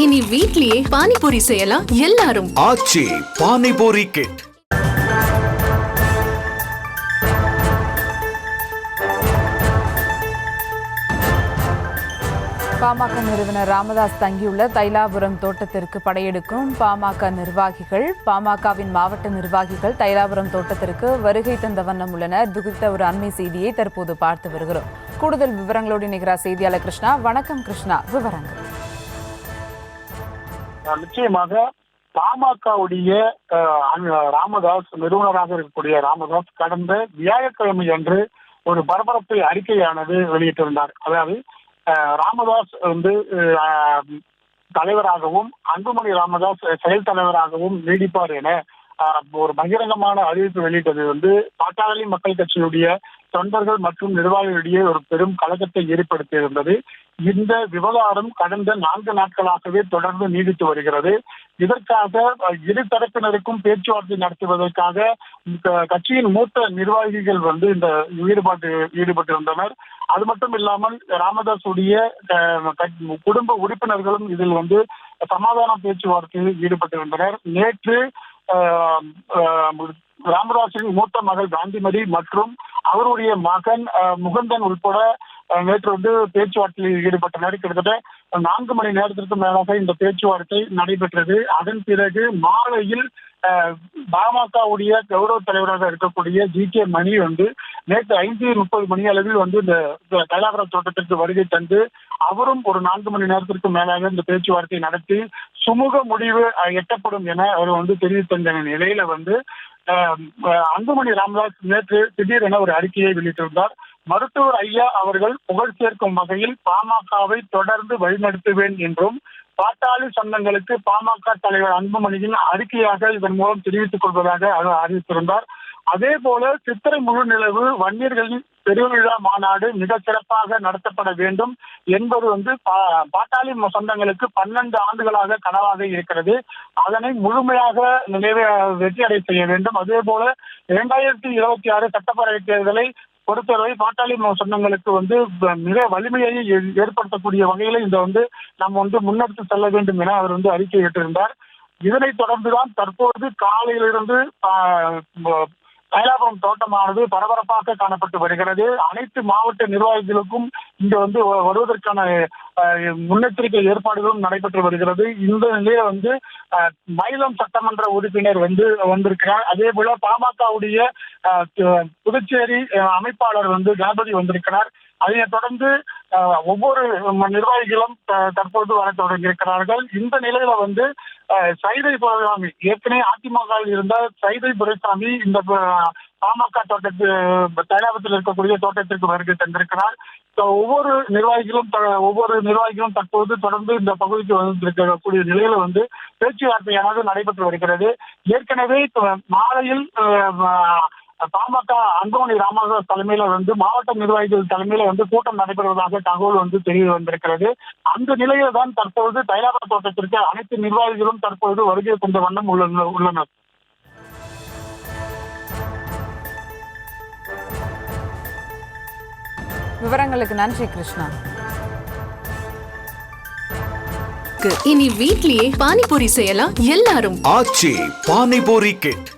இனி வீட்லயே பானிபூரி செய்யலாம் எல்லாரும். ஆச்சி பானிபூரி கிட். பாமக நிறுவனர் ராமதாஸ் தங்கியுள்ள தைலாபுரம் தோட்டத்திற்கு படையெடுக்கும் பாமக நிர்வாகிகள். பாமகவின் மாவட்ட நிர்வாகிகள் தைலாபுரம் தோட்டத்திற்கு வருகை தந்த வண்ணம் உள்ளனர். இது குறித்த ஒரு அண்மை செய்தியை தற்போது பார்த்து வருகிறோம். கூடுதல் விவரங்களோடு இணைகிறார் செய்தியாளர் கிருஷ்ணா. வணக்கம் கிருஷ்ணா, விவரங்கள். நிச்சயமாக பாமகவுடைய ராமதாஸ் நிறுவனராக இருக்கக்கூடிய ராமதாஸ் கடந்த வியாழக்கிழமை அன்று ஒரு பரபரப்பு அறிக்கையானது வெளியிட்டிருந்தார். அதாவது ராமதாஸ் தலைவராகவும் அன்புமணி ராமதாஸ் செயல் தலைவராகவும் நீடிப்பார் என ஒரு பகிரங்கமான அறிவிப்பு வெளியிட்டது பாட்டாளி மக்கள் கட்சியுடைய தொண்டர்கள் மற்றும் நிர்வாகிகளிடையே ஒரு பெரும் கலக்கத்தை ஏற்படுத்தியிருந்தது. இந்த விவகாரம் கடந்த 4 நாட்களாகவே தொடர்ந்து நீடித்து வருகிறது. இதற்காக இரு தரப்பினருக்கும் பேச்சுவார்த்தை நடத்துவதற்காக கட்சியின் மூத்த நிர்வாகிகள் இந்த ஈடுபட்டிருந்தனர். அது மட்டும் இல்லாமல் ராமதாஸுடைய குடும்ப உறுப்பினர்களும் இதில் சமாதான பேச்சுவார்த்தையில் ஈடுபட்டிருந்தனர். நேற்று ராமதாஸின் மூத்த மகள் காந்திமதி மற்றும் அவருடைய மகன் முகுந்தன் உட்பட நேற்று பேச்சுவார்த்தையில் ஈடுபட்டனர். கிட்டத்தட்ட 4 மணி நேரத்திற்கு மேலாக இந்த பேச்சுவார்த்தை நடைபெற்றது. அதன் பிறகு மாலையில் பாமகவுடைய கௌரவ தலைவராக இருக்கக்கூடிய ஜி.கே. மணி நேற்று 5:30 மணி அளவில் இந்த தைலாபுரம் தோட்டத்திற்கு வருகை தந்து அவரும் ஒரு 4 மணி நேரத்திற்கு மேலாக இந்த பேச்சுவார்த்தை நடத்தி சுமூக முடிவு எட்டப்படும் என அவர் தெரிவித்த நிலையில அன்புமணி ராமதாஸ் நேற்று திடீரென ஒரு அறிக்கையை வெளியிட்டிருந்தார். மருத்துவர் ஐயா அவர்கள் புகழ் சேர்க்கும் வகையில் பாமகவை தொடர்ந்து வழிநடத்துவேன் என்றும் பாட்டாளி சங்கங்களுக்கு பாமக தலைவர் அன்புமணியின் அறிக்கையாக இதன் மூலம் தெரிவித்துக் கொள்வதாக அவர் அறிவித்திருந்தார். அதே போல சித்திரை முழு நிலவு வன்னியர்களின் பெருவிழா மாநாடு மிக சிறப்பாக நடத்தப்பட வேண்டும் என்பது பாட்டாளி சொந்தங்களுக்கு 12 ஆண்டுகளாக கனவாக இருக்கிறது. அதனை முழுமையாக வெற்றியடை செய்ய வேண்டும். அதே போல 2026 சட்டப்பேரவை தேர்தலை பொறுத்தவரை பாட்டாளி சொந்தங்களுக்கு மிக வலிமையை ஏற்படுத்தக்கூடிய வகையில நம்ம முன்னெடுத்து செல்ல வேண்டும் என அவர் அறிக்கை விட்டிருந்தார். இதனைத் தொடர்ந்துதான் தற்போது காலையிலிருந்து தைலாபுரம் தோட்டமானது பரபரப்பாக காணப்பட்டு வருகிறது. அனைத்து மாவட்ட நிர்வாகிகளுக்கும் இங்க வருவதற்கான முன்னெச்சரிக்கை ஏற்பாடுகளும் நடைபெற்று வருகிறது. இந்த நிலையில மயிலம் சட்டமன்ற உறுப்பினர் வந்திருக்கிறார். அதே போல பாமகவுடைய புதுச்சேரி அமைப்பாளர் கணபதி வந்திருக்கிறார். அதனைத் தொடர்ந்து ஒவ்வொரு நிர்வாகிகளும் தற்போது வர தொடங்கியிருக்கிறார்கள். இந்த நிலையில சைதை துரைசாமி ஏற்கனவே அதிமுக இருந்த சைதை துரைசாமி இந்த பாமக தைலாபுரத்தில் இருக்கக்கூடிய தோட்டத்திற்கு வருகை தந்திருக்கிறார். ஒவ்வொரு நிர்வாகிகளும் தற்போது தொடர்ந்து இந்த பகுதிக்கு வந்திருக்கக்கூடிய நிலையில பேச்சுவார்த்தையானது நடைபெற்று வருகிறது. ஏற்கனவே மாலையில் பாமக அன்புமணி ராமதாஸ் தலைமையில மாவட்ட நிர்வாகிகள் தலைமையில கூட்டம் நடைபெறுவதாக தகவல் தெரிய வந்திருக்கிறது. அந்த நிலையில தான் தற்போது தைலாபுரம் தோட்டத்திற்கு அனைத்து நிர்வாகிகளும் தற்போது வருகை கொண்ட வண்ணம் உள்ளனர். விவரங்களுக்கு நன்றி கிருஷ்ணா. இனி வீட்லயே பானிபூரி செய்யலாம் எல்லாரும். ஆச்சி பானிபூரி கிட்.